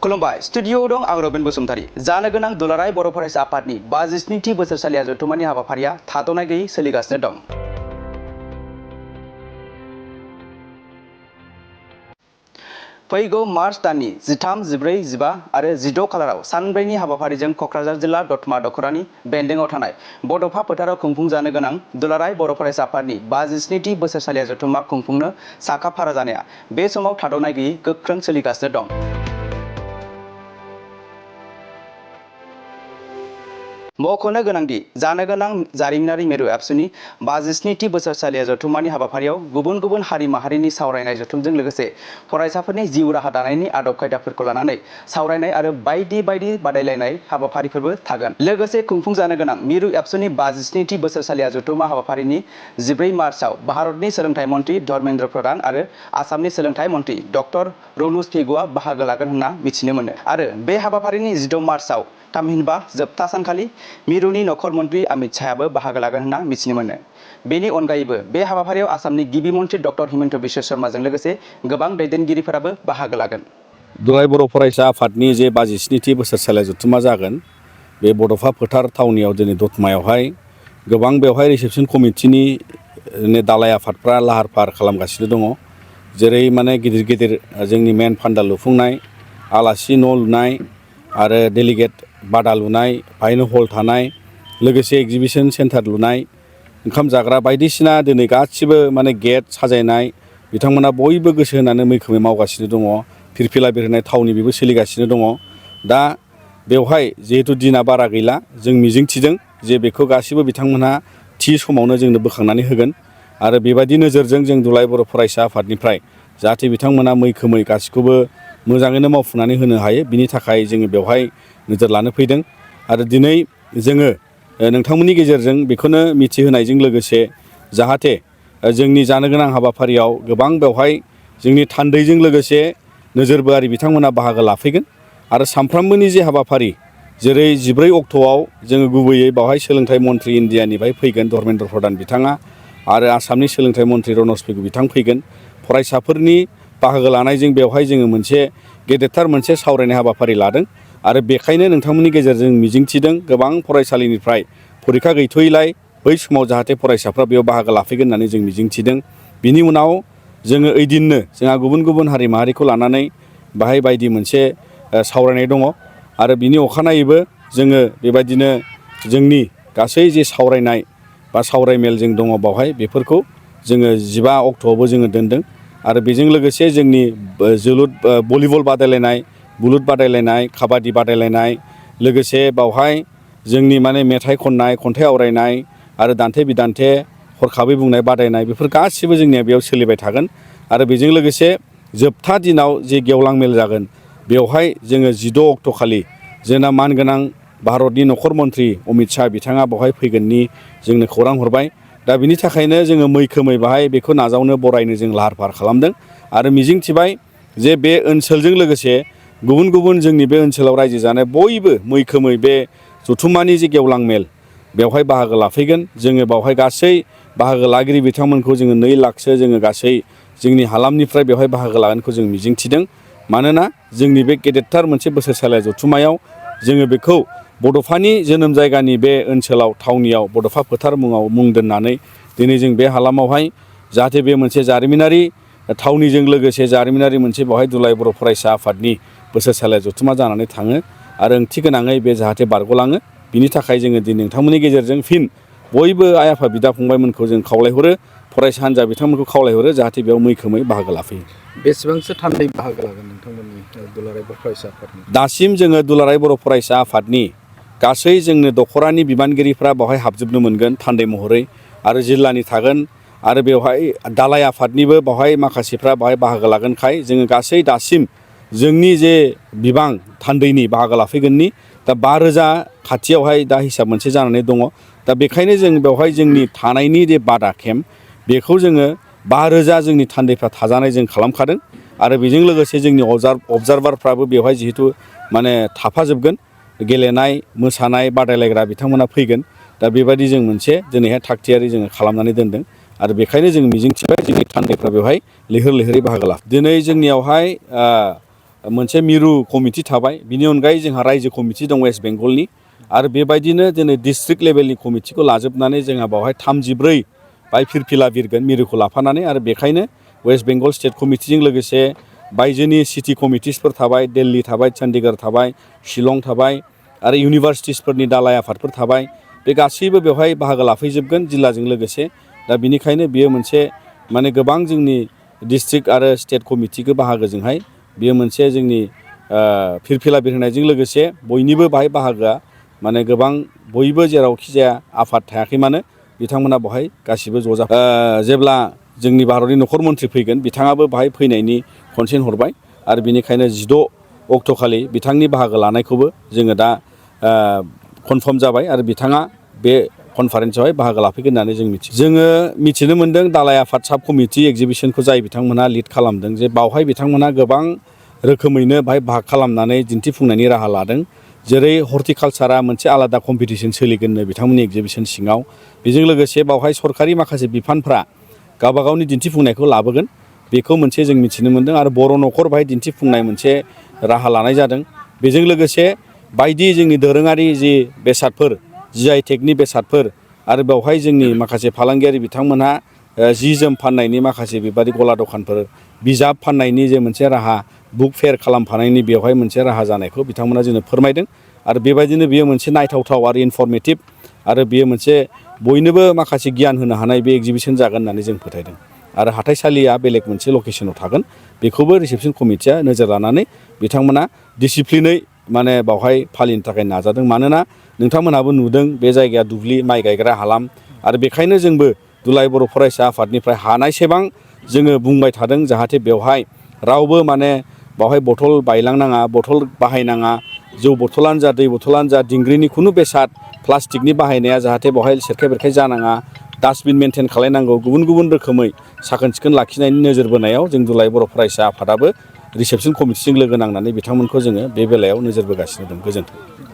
खुलुमबाय स्टुडियोआव दं आं रबिन बसुमतारी। जानो गोनां दुलाराय बर' फरायसा आफादनि 52थि बोसोरसालिया जथुम्मानि हाबाफारिया थाद'नाय गैयै सोलिगासिनो दं। फैगौ मार्च दाननि 13, 14, 15 आरो 16 खालाराव सानब्रैनि हाबाफारिजों क'क्राझार जिल्ला दतमा दख'रानि बेन्दोंआव थानाय बड'फा फोथाराव खुंफुंजानो गोनां दुलाराय बर' फरायसा आफादनि 52थि बोसोरसालिया जथुम्मा खुंफुंनो साखा-फारा जानाया बे समाव थाद'नाय गैयै गोख्रों सोलिगासिनो दं। मख'नो गोनांदि जानो गोनां जारिमिनारि मिरु एबसुनि 52थि बोसोरसालिया जथुम्मानि हाबाफारियाव गुबुन गुबुन हारि माहारिनि सावरायनाय जथुमजों लोगोसे फरायसाफोरनि जिउ राहा दानायनि आदब खायदाफोरखौ लानानै सावरायनाय आरो बायदि बादायलायनाय हाबाफारिफोरबो थागोन। लोगोसे खुंफुंजानो गोनां मिरु एबसुनि 52थि बोसोरसालिया जथुम्मा हाबाफारिनि 14 मार्चआव भारतनि सोलोंथाइ मन्त्रि धर्मेन्द्र प्रधान आरो आसामनि सोलोंथाइ मन्त्रि डक्टर रनज पेगुआ बाहागो लागोन होनना मिथिनो मोनो आरो बे हाबाफारिनि 16 मार्चआव थामहिनबा जोबथा सानखालि मिरुनि नखर मन्त्रि अमित शाहआबो बाहागो लागोन होनना मिथिनो मोनो। बेनि अनगायैबो बे हाबाफारियाव आसामनि गिबि मन्त्रि डक्टर हिमन्त बिश्व शर्माजों लोगोसे गोबां दैदेनगिरिफोराबो बाहागो लागोन। दुलाराय बर' फरायसा आफादनि जे 52थि बोसोरसालिया जथुम्मा जागोन बे बड'फा फोथार थावनियाव दिनै दतमायावहाय गोबां बेवहाय रिसेपसन कमिटिनि दालाय आफादफ्रा लाहार फाहार खालामगासिनो दङ। जेरै गिदिर गिदिर जोंनि मेन फान्डाल लुफुंनाय, आलासि न' लुनाय आरो डेलिगेट बादा लुनाय, बाहायनो हल थानाय, लोगोसे एग्जिबिसन सेन्टार लुनाय, ओंखाम जाग्रा बायदिसिना दिनै गासिबो गेट साजायनाय बिथांमोना बयबो गोसो होनानै मैखोमै मावगासिनो दङ। फिरफिला बिरहोनाय थावनि बेबो सोलिगासिनो दङ। दा बेवहाय जिहेतु दिना बारा गैला, जों मिजिंथिदों जे बेखौ गासिबो बिथांमोनहा थि समावनो जोंनो बोखांनानै होगोन आरो बेबायदि नोजोरजों जों दुलाराय बर' फरायसा आफादनिफ्राय जाहाथे बिथांमोना मैखोमै गासिखौबो मोजाङैनो मावफुंनानै होनो हायो, बिनि थाखाय जोङो बेवहाय नोजोर लानो फैदों। आरो दिनै जोङो नोंथांमोननि गेजेरजों बेखौनो मिथिहोनायजों लोगोसे जाहाथे जोंनि जानो गोनां हाबाफारियाव गोबां बेवहाय जोंनि थान्दैजों लोगोसे नोजोरबोआरि बिथांमोना बाहागो लाफैगोन आरो सानफ्रोमबोनि जे हाबाफारि, जेरै 14 अक्ट'आव जोङो गुबैयै बावहाय सोलोंथाइ मन्त्रि इन्डियानिफ्राय फैगोन धर्मेन्द्र प्रधान बिथाङा आरो आसामनि सोलोंथाइ मन्त्रि रनज पेगु बिथां फैगोन। फरायसाफोरनि बाहागो लानायजों बेवहाय जोङो मोनसे गेदेरथार मोनसे सावरायनाय हाबाफारि लादों आरो बेखायनो नोंथांमोननि गेजेरजों मिजिंथिदों गोबां फरायसालिनिफ्राय फरिखा गैथ'यैलाय बै समाव जाहाथे फरायसाफ्रा बेयाव बाहागो लाफैगोन होननानै जों मिजिंथिदों। बिनि उनाव जोङो ओइदिननो जोंहा गुबुन गुबुन हारि माहारिखौ लानानै बाहाय बायदि मोनसे सावरायनाय दङ आरो बिनि अखानायैबो जोङो बेबायदिनो जोंनि गासै जे सावरायनाय बा सावरायमेल जों दङ बावहाय बेफोरखौ जोङो 15 अक्ट'आवबो जोङो दोनदों आरो बेजों लोगोसे जोंनि भलिबल बादायलायनाय, बुलुर बादायलायनाय, काबादि बादायलायनाय, लोगोसे बावहाय जोंनि मेथाइ खननाय, खन्थाइ आवरायनाय आरो दान्थे-बिदान्थे हरखाबै बुंनाय बादायनाय बेफोर गासिबो जोंनिया बेयाव सोलिबाय थागोन। आरो बेजों लोगोसे जोबथा दिनाव जे गेवलां मेल जागोन बेवहाय जोङो 16 अक्ट' खालि जोंना मानगोनां भारतनि नखर मन्त्रि अमित शाह बिथाङा बेवहाय फैगोननि जोंनो खौरां हरबाय। दा बिनि थाखायनो जोङो मैखोमै बाहाय बेखौ नाजावनो बरायनो जों लाहार फाहार खालामदों आरो मिजिंथिबाय जे बे ओनसोलजों लोगोसे गुबुन गुबुन जोंनि बे ओनसोलाव रायजो जानाय बयबो मैखोमै बे जथुम्मानि जे गेवलां मेल बेवहाय बाहागो लाफैगोन। जोङो बावहाय गासै बाहागो लागिरि बिथांमोनखौ जोङो 2 लाखसो जोङो गासै जोंनि हालामनिफ्राय बेवहाय बाहागो लागोनखौ जों मिजिंथिदों। मानोना जोंनि बे गेदेरथार मोनसे बोसोरसालिया जथुम्मायाव जोङो बेखौ बड'फानि जोनोम जायगानि बे ओनसोलाव थावनियाव बड'फा फोथार मुङाव मुं दोननानै दिनै जों बे हालामावहाय जाहाथे बे मोनसे जारिमिनारि थावनिजों लोगोसे जारिमिनारि मोनसे बेवहाय दुलाराय बर' फरायसा आफादनि बोसोरसालिया जथुम्मा जानानै थाङो आरो ओंथि गोनाङै बे जाहाथे बारग'लाङो, बिनि थाखाय जोङो दिनै नोंथांमोननि गेजेरजों फिन बयबो आइ आफा बिदा फंबायमोनखौ जों खावलायहरो, फरायसा हान्जा बिथांमोनखौ खावलायहरो जाहाथे बेयाव मैखोमै बाहागो लाफैयो। बेसेबांसो थान्दै बाहागो लागोन नोंथांमोननि दुलाराय बर' फरायसा आफादनि? दासिम जोङो दुलाराय बर' फरायसा आफादनि गासै जोंनो दख'रानि बिबानगिरिफ्रा बेवहाय हाबजोबनो मोनगोन थान्दै महरै आरो जिल्लानि थागोन आरो बेवहाय दालाय आफादनिबो बेवहाय माखासेफ्रा बेवहाय बाहागो लागोनखाय जोङो गासै दासिम जोंनि जे बिबां थान्दैनि बाहागो लाफैगोननि दा 5,000 खाथियावहाय दा हिसाब मोनसे जानानै दङ। दा बेखायनो जों बेवहाय जोंनि थानायनि जे बादा केम्प बेखौ जोङो 5,000 जोंनि थान्दैफ्रा थाजानाय जों खालामखादों आरो बेजों लोगोसे जोंनि अबजारभारफ्राबो बेवहाय जिहेतु थाफाजोबगोन, गेलेनाय मोसानाय बादायलायग्रा बिथांमोना फैगोन। दा बेबायदि जों मोनसे दिनैहाय थागथियारि जोङो खालामनानै दोनदों आरो बेखायनो जों मिजिंथिबाय जोंनि थान्दैफ्रा बेवहाय लैहोर लैहोरै बाहागो ला। दिनै जोंनियावहाय मोनसे मिरु कमिटि थाबाय बिनि अनगायै जोंहा रायजो कमिटि दं वेस्ट बेंगलनि आरो बेबायदिनो दिनै डिस्ट्रिक्ट लेभेलनि कमिटिखौ लाजोबनानै जोंहा बावहाय 33 बाय फिरफिला बिरगोन मिरुखौ लाफानानै आरो बेखायनो वेस्ट बेंगल स्टेट कमिटिजों लोगोसे बायजोनि सिटि कमिटिसफोर थाबाय दिल्ली थाबाय चन्डीगढ़ थाबाय शिलं थाबाय आरो इउनिभारसिटिसफोरनि दालाइ आफादफोर थाबाय बे गासैबो बेवहाय बाहागो लाफैजोबगोन जिल्लाजों लोगोसे दा बिनिखायनो बियो मोनसे माने गोबां जोंनि डिस्ट्रिक्ट आरो स्टेट कमिटिखौ बाहागोजोंहाय बियो मोनसे जोंनि फिरफिला बिरहोनायजों लोगोसे बयनिबो बाहाय बाहागोआ माने गोबां बयबो जेरावखि जाया आफाद थायाखै मानो बिथांमोना बेवहाय गासिबो ज' जेब्ला जोंनि भारतनि नखर मन्थ्रि फैगोन बिथाङाबो बाहाय फैनायनि कनसेन्ट हरबाय आरो बिनिखायनो 16 अक्ट'खालि बिथांनि बाहागो लानायखौबो जोङो दा कनफार्म जाबाय आरो बिथाङा बे कनफारेन्सआवहाय बाहागो लाफैगोन होननानै जोङो मिथिनो मोन्दों दालाइ आफाद साब कमिटि एग्जिबिसनखौ जाय बिथांमोनहा लिड खालामदों जे बावहाय बिथांमोनहा गोबां रोखोमैनो बाहाय बाहाग खालामनानै दिन्थिफुंनायनि राहा लादों जेरै हर्टिकालसारा मोनसे आलादा कम्पिटिसन सोलिगोननो बिथांमोननि एग्जिबिसन सिङाव बेजों लोगोसे बावहाय सरकारि माखासे बिफानफ्रा गावबा गावनि दिन्थिफुंनायखौ लाबोगोन बेखौ मोनसे जों मिथिनो मोन्दों आरो बर' न'खर बाहाय दिन्थिफुंनाय मोनसे राहा लानाय जादों बेजों लोगोसे बायदि जोंनि दोरोङारि जि बेसादफोर GI टेगनि बेसादफोर आरो बेवहाय जोंनि माखासे फालांगियारि बिथांमोनहा जि जोम फाननायनि माखासे बेबादि गला दखानफोर बिजाब फाननायनि जे मोनसे राहा बुक फेयार खालामफानायनि बेवहाय मोनसे राहा जानायखौ बिथांमोना जोंनो फोरमायदों आरो बेबायदिनो बियो मोनसे नायथावथाव आरो इनफरमेटिभ आरो बियो मोनसे बयनोबो माखासे गियान होनो हानाय बे एग्जिबिसन जागोन होननानै जों फोथायदों आरो हाथाइसालिया बेलेग मोनसे लकेसनाव थागोन बेखौबो रिसेपसन कमिटिया नोजोर लानानै बिथांमोना डिसिप्लिनै माने बावहाय फालिनो थाखाय नाजादों मानोना नोंथांमोनहाबो नुदों बे जायगाया दुब्लि माइ गायग्रा हालाम आरो बेखायनो जोंबो दुलाराय बर' फरायसा आफादनिफ्राय हानायसेबां जोङो बुंबाय थादों जाहाथे बेवहाय रावबो माने बावहाय बथल बायलांनाङा बथल बाहायनाङा जौ बथलानो जा दै बथलानो जा दिंग्रिनि खुनु बेसाद प्लास्टिकनि बाहायनाया जाहाथे बेवहाय सेरखाय बेरखाय जानाङा डास्टबिन मेनटेन खालायनांगौ गुबुन गुबुन रोखोमै साखोन सिखोन लाखिनायनि नोजोर बोनायाव जों दुलाराय बर' फरायसा आफादाबो रिसेपसन कमिटिजों लोगो नांनानै बिथांमोनखौ जोङो बे बेलायाव नोजोर बोगासिनो दं गोजोन्थों।